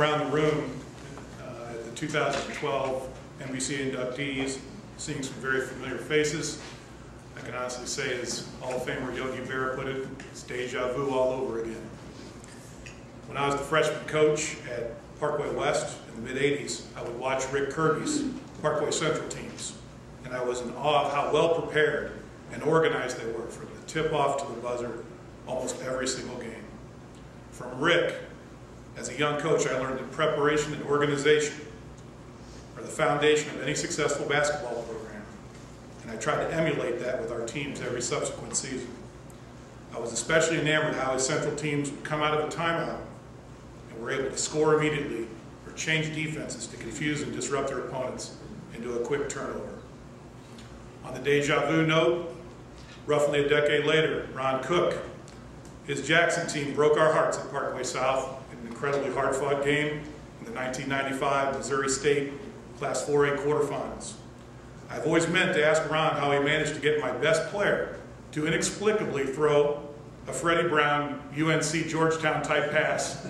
around the room at the 2012 NBC inductees, seeing some very familiar faces. I can honestly say, as Hall of Famer Yogi Berra put it, it's deja vu all over again. When I was the freshman coach at Parkway West in the mid-'80s, I would watch Rick Kirby's Parkway Central teams, and I was in awe of how well prepared and organized they were from the tip-off to the buzzer almost every single game. From Rick, as a young coach, I learned that preparation and organization are the foundation of any successful basketball program, and I tried to emulate that with our teams every subsequent season. I was especially enamored how his Central teams would come out of a timeout and were able to score immediately or change defenses to confuse and disrupt their opponents into a quick turnover. On the deja vu note, roughly a decade later, Ron Cook, his Jackson team broke our hearts at Parkway South in an incredibly hard-fought game in the 1995 Missouri State Class 4A quarterfinals. I've always meant to ask Ron how he managed to get my best player to inexplicably throw a Freddie Brown UNC Georgetown type pass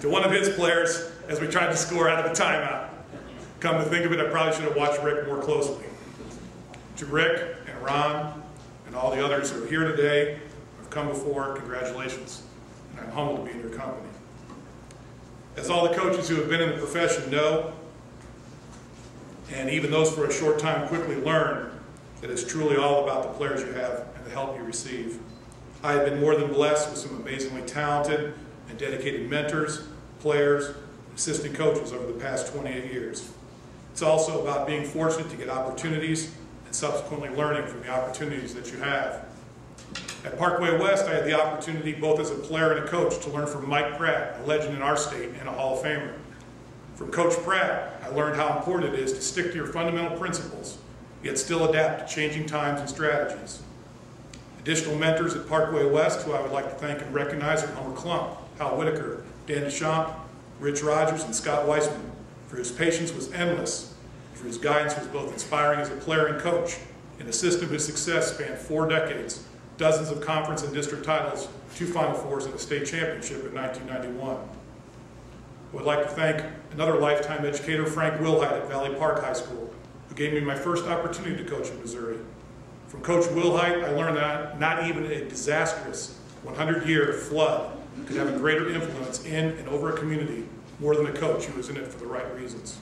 to one of his players as we tried to score out of the timeout. Come to think of it, I probably should have watched Rick more closely. To Rick and Ron and all the others who are here today, have come before, congratulations, and I'm humbled to be in your company. As all the coaches who have been in the profession know, and even those for a short time quickly learn, that it's truly all about the players you have and the help you receive. I have been more than blessed with some amazingly talented and dedicated mentors, players, and assistant coaches over the past 28 years. It's also about being fortunate to get opportunities and subsequently learning from the opportunities that you have. At Parkway West, I had the opportunity both as a player and a coach to learn from Mike Pratt, a legend in our state and a Hall of Famer. From Coach Pratt, I learned how important it is to stick to your fundamental principles, yet still adapt to changing times and strategies. Additional mentors at Parkway West who I would like to thank and recognize are Homer Klump, Hal Whitaker, Dan Deschamps, Rich Rogers, and Scott Weissman, for whose patience was endless, for whose guidance was both inspiring as a player and coach, in a system whose success spanned 4 decades, dozens of conference and district titles, 2 Final Fours, and a state championship in 1991. I would like to thank another lifetime educator, Frank Wilhite at Valley Park High School, who gave me my first opportunity to coach in Missouri. From Coach Wilhite, I learned that not even a disastrous 100-year flood could have a greater influence in and over a community more than a coach who was in it for the right reasons.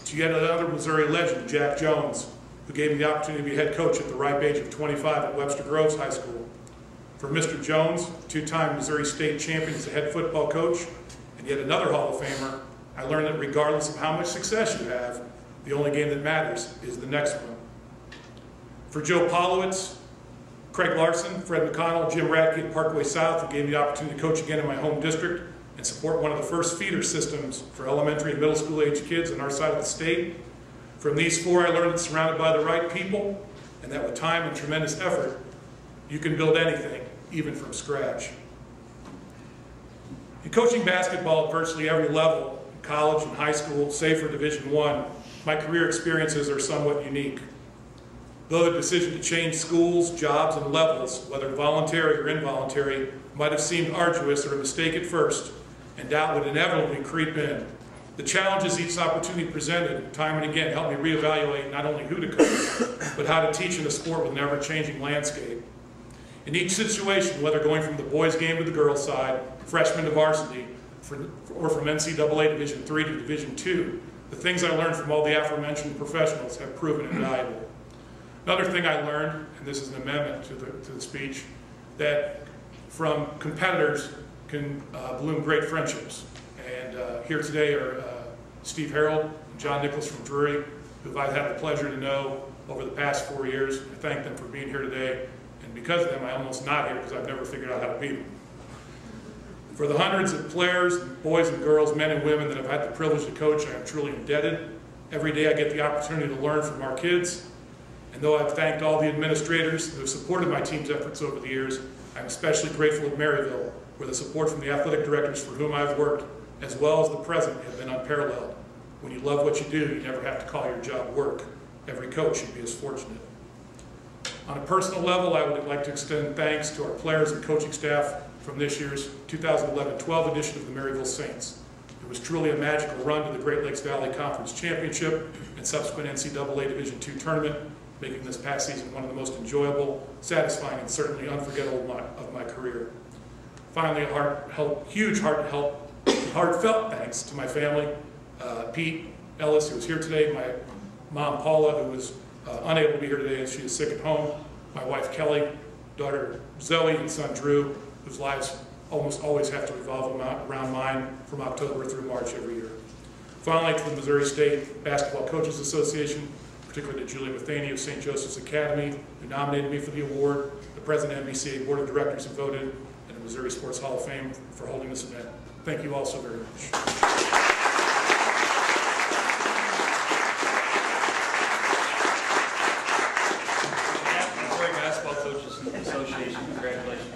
To yet another Missouri legend, Jack Jones, who gave me the opportunity to be head coach at the ripe age of 25 at Webster Groves High School. From Mr. Jones, 2-time Missouri State champion as a head football coach, and yet another Hall of Famer, I learned that regardless of how much success you have, the only game that matters is the next one. For Joe Polowitz, Craig Larson, Fred McConnell, Jim Radke at Parkway South, who gave me the opportunity to coach again in my home district and support one of the first feeder systems for elementary and middle school age kids on our side of the state. From these 4, I learned that surrounded by the right people, and that with time and tremendous effort, you can build anything, even from scratch. In coaching basketball at virtually every level, college and high school, save for Division I, my career experiences are somewhat unique. Though the decision to change schools, jobs, and levels, whether voluntary or involuntary, might have seemed arduous or a mistake at first, and doubt would inevitably creep in, the challenges each opportunity presented time and again helped me reevaluate not only who to coach, but how to teach in a sport with an ever-changing landscape. In each situation, whether going from the boys' game to the girls' side, freshman to varsity, or from NCAA Division III to Division II, the things I learned from all the aforementioned professionals have proven invaluable. Another thing I learned, and this is an amendment to the speech, that from competitors can bloom great friendships. And here today are Steve Harold and John Nicholas from Drury, who I've had the pleasure to know over the past 4 years. I thank them for being here today. And because of them, I'm almost not here because I've never figured out how to beat them. For the hundreds of players, boys and girls, men and women that I've had the privilege to coach, I am truly indebted. Every day I get the opportunity to learn from our kids. And though I've thanked all the administrators who have supported my team's efforts over the years, I'm especially grateful at Maryville, where the support from the athletic directors for whom I've worked, as well as the present, have been unparalleled. When you love what you do, you never have to call your job work. Every coach should be as fortunate. On a personal level, I would like to extend thanks to our players and coaching staff from this year's 2011-12 edition of the Maryville Saints, It was truly a magical run to the Great Lakes Valley Conference Championship and subsequent NCAA Division II tournament, making this past season one of the most enjoyable, satisfying, and certainly unforgettable of my career. Finally, a huge heartfelt thanks to my family, Pete, Ellis, who is here today, my mom, Paula, who was unable to be here today as she is sick at home, my wife, Kelly, daughter, Zoe, and son, Drew, whose lives almost always have to revolve around mine from October through March every year. Finally, to the Missouri State Basketball Coaches Association, particularly to Julie Matheny of St. Joseph's Academy, who nominated me for the award, the President of MBCA Board of Directors who voted, and the Missouri Sports Hall of Fame for holding this event. Thank you all so very much. Missouri Basketball Coaches Association, congratulations.